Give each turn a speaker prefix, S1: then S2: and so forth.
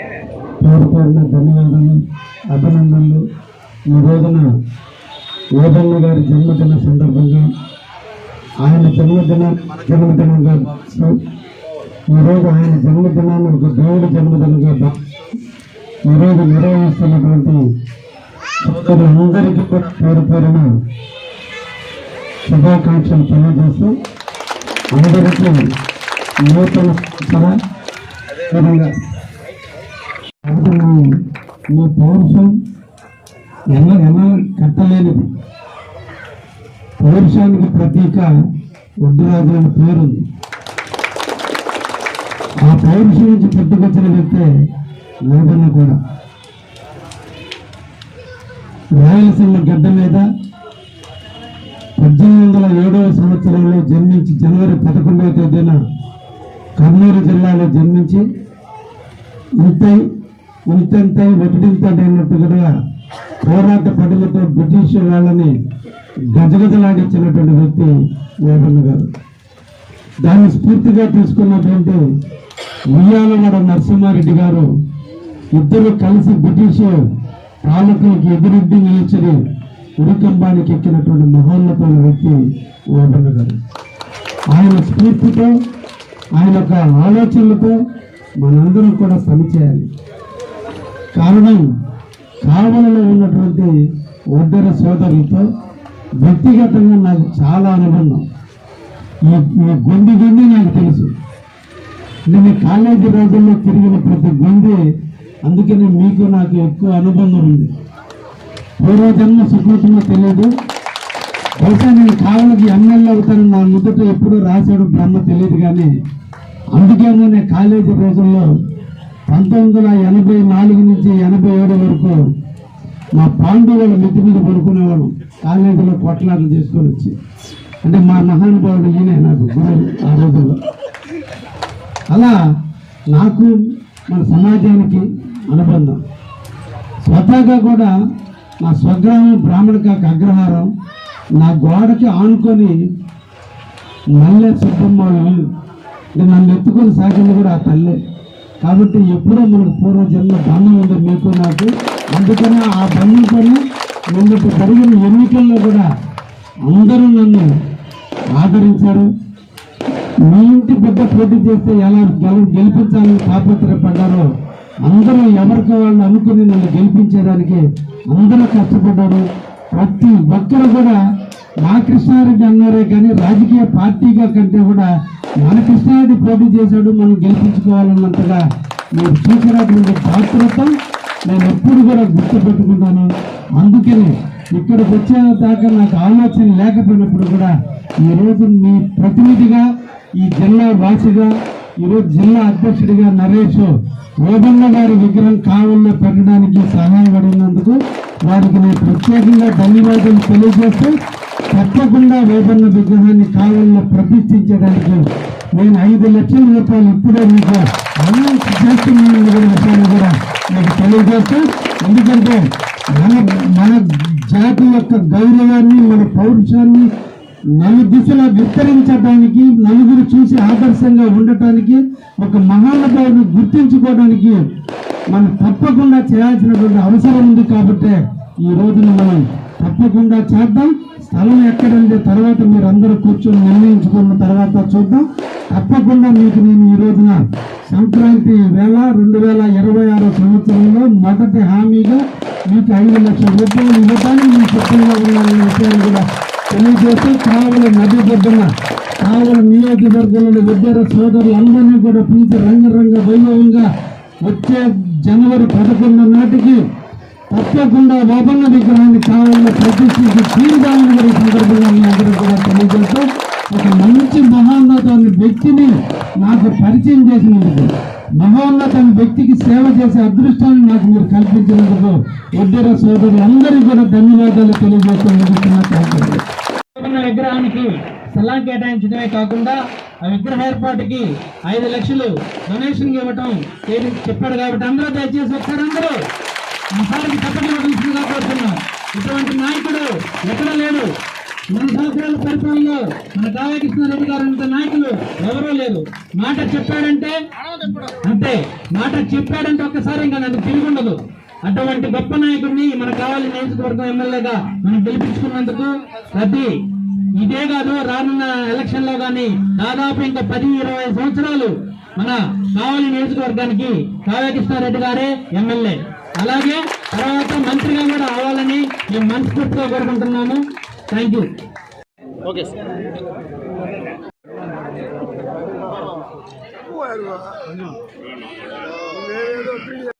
S1: పేరు పేరున ధన్యవాదాలు, అభినందనలు. ఈ రోజున ఓదన్న గారి జన్మదిన సందర్భంగా ఆయన జన్మదినంగా ఈరోజు ఆయన జన్మదినాన్ని ఒక దేవుడి జన్మదినంగా ఈరోజు నిర్వహిస్తున్నటువంటి సోదరులందరికీ కూడా పేరు పేరున శుభాకాంక్షలు తెలియజేస్తూ అందరికీ నూతన విధంగా మీ పౌరుషం ఎలా కట్టలేనిది. పౌరుషానికి ప్రతీక వడ్డీరాజు అని పేరుంది. ఆ పౌరుషం నుంచి పుట్టుకొచ్చిన వ్యక్తే ఓదన్న కూడా. రాయలసీమ గడ్డ మీద 1807వ సంవత్సరంలో జన్మించి జనవరి 11వ తేదీన కర్నూలు జిల్లాలో జన్మించి ఇంతంతై ఒటింతైనట్టుగా పోరాట పడులతో బ్రిటిష్ వాళ్ళని గజగజలాడించినటువంటి వ్యక్తి ఓదన్న గారు. దాన్ని స్ఫూర్తిగా తీసుకున్నటువంటి ఉయ్యాలవాడ నరసింహారెడ్డి గారు ఇద్దరు కలిసి బ్రిటిష్ పాలకులకి ఎదురెడ్డి నిలిచి ఉరికంబానికి ఎక్కినటువంటి మహోన్నతమైన వ్యక్తి ఓదన్న గారు. ఆయన స్ఫూర్తితో ఆయన యొక్క ఆలోచనలతో మనందరం కూడా పనిచేయాలి. కారణం కావలలో ఉన్నటువంటి ఒడ్డెర సోదరులతో వ్యక్తిగతంగా నాకు చాలా అనుబంధం. ఈ గొంది నాకు తెలుసు. నేను కాలేజీ రోజుల్లో తిరిగిన ప్రతి గొంది, అందుకనే మీకు నాకు ఎక్కువ అనుబంధం ఉంది. పూర్వజన్మ సుకృతంలో తెలియదు. బహుశా నేను కావాలకి ఎమ్మెల్యే అవుతాను నా ముద్దట ఎప్పుడూ రాశాడు బ్రహ్మ తెలియదు. కానీ అందుకేమో నేను కాలేజీ రోజుల్లో 1984 నుంచి 87 వరకు మా పాండవుల మిద్ది మీద పడుకునేవాడు. కాలేజీలో కొట్లాటలు చేసుకొని వచ్చి, అంటే మా మహానుభావుడు ఈయనే నాకు గురువు ఆ రోజుల్లో. అలా నాకు మన సమాజానికి అనుబంధం. స్వతహాగా కూడా నా స్వగ్రామం బ్రాహ్మణకాక అగ్రహారం. నా గోడకి ఆనుకొని మల్లె సుబ్బమ్మ అంటే నన్ను ఎత్తుకొని సాగింది కూడా ఆ తల్లే. కాబట్టి ఎప్పుడో మనకు పూర్వజన్మ బంధం ఉంది మీకు నాకు. అందుకనే ఆ బంధంతోనే నిన్నటి జరిగిన ఎన్నికల్లో కూడా అందరూ నన్ను ఆదరించారు. మీ ఇంటి బిడ్డ పోటీ చేస్తే ఎలా గెలిపించాలని తాపత్రయపడ్డారో అందరూ ఎవరికి వాళ్ళు అనుకుని నన్ను గెలిపించేదానికి అందరూ కష్టపడ్డారు. ప్రతి ఒక్కరు కూడా మా కృష్ణారెడ్డి అన్నారే కానీ రాజకీయ పార్టీగా కంటే కూడా మన కృష్ణారెడ్డి పోటీ చేశాడు, మనం గెలిపించుకోవాలన్నంతగా మీరు చూసినటువంటి పాత్రతో నేను ఎప్పుడు కూడా గుర్తుపెట్టుకుంటాను. అందుకని ఇక్కడికి వచ్చేదాకా నాకు ఆలోచన లేకపోయినప్పుడు కూడా ఈరోజు మీ ప్రతినిధిగా, ఈ జిల్లా వాసిగా, ఈరోజు జిల్లా అధ్యక్షుడిగా నరేష్ ఓదన్న గారి విగ్రహం కావల్లో పెట్టడానికి సహాయపడినందుకు వారికి నేను ప్రత్యేకంగా ధన్యవాదాలు తెలియజేస్తూ, తప్పకుండా ఓదన్న విగ్రహాన్ని కావల్లో ప్రతిష్ఠించడానికి నేను 5 లక్షల రూపాయలు ఇప్పుడే మీకు అనౌన్స్ చేస్తున్న విషయాన్ని కూడా మీకు తెలియజేస్తూ, ఎందుకంటే మన జాతి యొక్క గౌరవాన్ని, మన పౌరుషాన్ని నలుదిశలా విస్తరించడానికి, నలుగురు చూసి ఆదర్శంగా ఉండటానికి, ఒక మహానుభావుని గుర్తించుకోవడానికి మనం తప్పకుండా చేయాల్సినటువంటి అవసరం ఉంది. కాబట్టి ఈ రోజున మనం తప్పకుండా చేద్దాం. స్థలం ఎక్కడంటే తర్వాత మీరు అందరూ కూర్చొని నిర్ణయించుకున్న తర్వాత చూద్దాం. తప్పకుండా మీకు నేను ఈ రోజున సంక్రాంతి వేళ 2026 సంవత్సరంలో మొదటి హామీగా మీకు 5 లక్షల రూపాయలు ఇవ్వడానికి మీ సిద్ధంగా ఉన్నాయనే విషయాన్ని కూడా తెలియజేస్తూ, కావలి నది గొడ్డున కావలి నియోజకవర్గంలోని విద్యార సోదరులందరినీ కూడా పిలిచి రంగరంగ వైభవంగా వచ్చే జనవరి 11 నాటికి తప్పకుండా ఓదన్న విగ్రహాన్ని కావాలని ప్రతిష్ఠించి తీరుదామని కూడా సందర్భంగా మీ అందరూ కూడా తెలియజేస్తూ, ఒక మంచి మహోన్నతమైన వ్యక్తిని నాకు పరిచయం చేసినందుకు, మహోన్నతమైన వ్యక్తికి సేవ చేసే అదృష్టాన్ని నాకు మీరు కల్పించినందుకు వడ్డెర సోదరులందరికీ కూడా ధన్యవాదాలు తెలియజేస్తున్న విగ్రహానికి స్థలం కేటాయించడమే కాకుండా ఆ విగ్రహ ఏర్పాటుకి 5 లక్షలు డొనేషన్ ఇవ్వటం చెప్పాడు. కాబట్టి అందరూ దయచేసి ఒకసారి అందరూ ఈసారికి తప్పనిసరిగా కోరుతున్నాం. ఇటువంటి నాయకుడు ఎక్కడ లేడు.
S2: 3 సంవత్సరాల పరిపాలనలో మన కావ్య కృష్ణారెడ్డి గారు అంత నాయకులు ఎవరూ లేరు. మాట చెప్పాడంటే అంతే, మాట చెప్పాడంటే ఒక్కసారి ఇంకా నన్ను తిరిగి ఉండదు. అటువంటి గొప్ప నాయకుడిని మన కావాలి నియోజకవర్గం ఎమ్మెల్యేగా మనం గెలిపించుకున్నందుకు ఇదే కాదు, రానున్న ఎలక్షన్ లో గానీ దాదాపు ఇంకా 10-20 సంవత్సరాలు మన కావాలి నియోజకవర్గానికి కావ్య కృష్ణారెడ్డి గారే ఎమ్మెల్యే, అలాగే తర్వాత మంత్రిగా కూడా అవ్వాలని మేము మనస్ఫూర్తిగా కోరుకుంటున్నాము. Thank you.
S3: Okay sir.